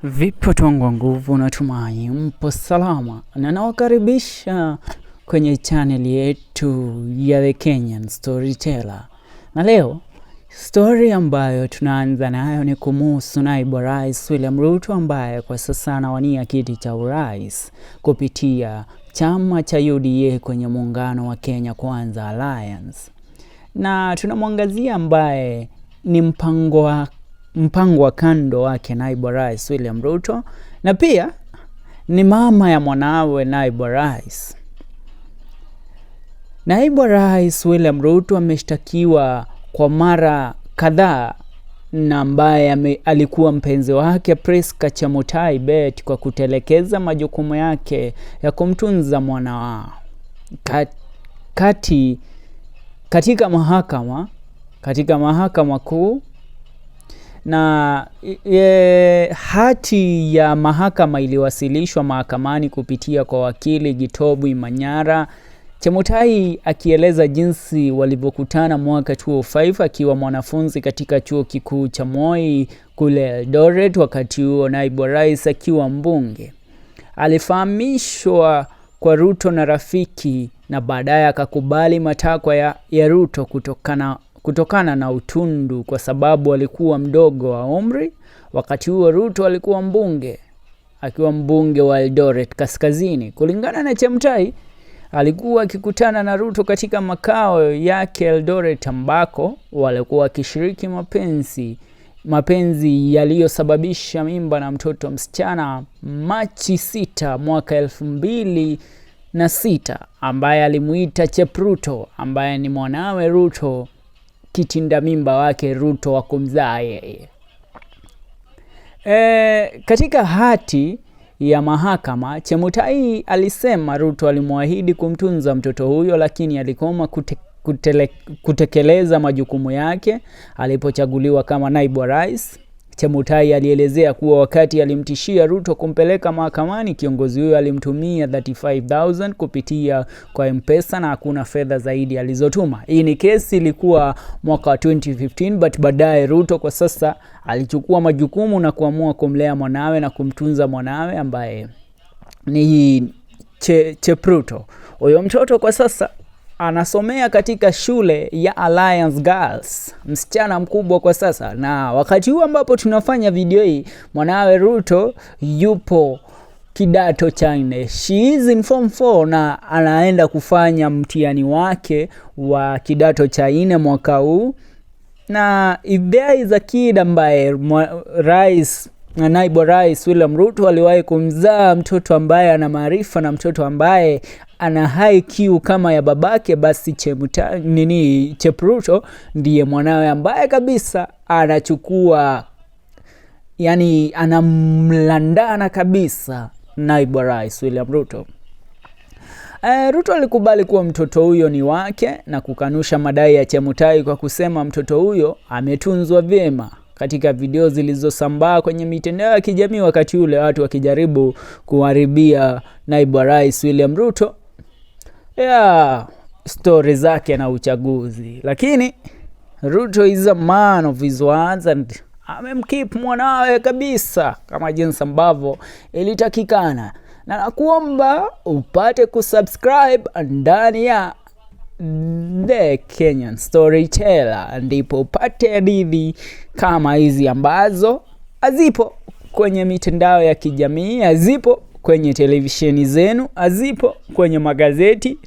Vipi watu wangu wa nguvu, natumai mpo salama na nawakaribisha kwenye channel yetu ya The Kenyan Storyteller. Na leo story ambayo tunaanza nayo ni kumuhusu naibu rais William Ruto ambaye kwa sasa anawania kiti cha urais kupitia chama cha UDA kwenye muungano wa Kenya Kwanza Alliance. Na tunamwangazia ambaye ni mpango wa kando wake naibu rais William Ruto, na pia ni mama ya mwanawe naibu rais. Naibu rais William Ruto ameshtakiwa kwa mara kadhaa na ambaye alikuwa mpenzi wake Prisca Chemutai kwa kutelekeza majukumu yake ya kumtunza mwana wao. Katika mahakama kuu, na hati ya mahakama iliwasilishwa mahakamani kupitia kwa wakili Gitobu Imanyara. Chemutai akieleza jinsi walivyokutana mwaka 2005 akiwa mwanafunzi katika chuo kikuu cha Moi kule Eldoret, wakati huo naibu rais akiwa mbunge. Alifahamishwa kwa Ruto na rafiki na baadaye akakubali matakwa ya Ruto kutokana na utundu kwa sababu alikuwa mdogo wa umri. Wakati huo Ruto alikuwa akiwa mbunge wa Eldoret Kaskazini. Kulingana na Chemutai, alikuwa akikutana na Ruto katika makao yake Eldoret ambako walikuwa wakishiriki mapenzi yaliyosababisha mimba na mtoto msichana Machi 6 mwaka 2006 ambaye alimuita Chepruto ambaye ni mwanawe Ruto, kitinda mimba wake Ruto wa kumzaa yeye. Katika hati ya mahakama, Chemutai alisema Ruto alimwahidi kumtunza mtoto huyo, lakini alikoma kutekeleza majukumu yake alipochaguliwa kama naibu rais. Chemutai alielezea kuwa wakati alimtishia Ruto kumpeleka mahakamani, kiongozi huyo alimtumia 35,000 kupitia kwa M-Pesa na hakuna fedha zaidi alizotuma. Hii ni kesi ilikuwa mwaka 2015, but baadaye Ruto kwa sasa alichukua majukumu na kuamua kumlea mwanawe na kumtunza mwanawe ambaye ni Chepruto. Huyo mtoto kwa sasa anasomea katika shule ya Alliance Girls, msichana mkubwa kwa sasa. Na wakati huu ambapo tunafanya video hii, mwanawe Ruto yupo kidato cha 4. She is in form 4 na anaenda kufanya mtihani wake wa kidato cha 4 mwaka huu. Na if there is a kid ambaye naibu rais William Ruto aliwahi kumzaa, mtoto ambaye ana maarifa na mtoto ambaye ana high IQ kama ya babake, basi Chepruto ndiye mwanawe ambaye kabisa anachukua, yani anamlandana kabisa naibu rais William Ruto. Ruto alikubali kuwa mtoto huyo ni wake na kukanusha madai ya Chemutai kwa kusema mtoto huyo ametunzwa vyema. Katika video zilizosambaa kwenye mitandao ya kijamii wakati ule watu wakijaribu kuharibia naibu rais William Ruto story zake na uchaguzi, lakini Ruto is a man of his words and amemkeep mwanawe kabisa kama jinsi ambavyo ilitakikana. Na nakuomba upate kusubscribe ndani ya The Kenyan Storyteller, ndipo upate hadithi kama hizi ambazo hazipo kwenye mitandao ya kijamii, hazipo kwenye televisheni zenu, hazipo kwenye magazeti.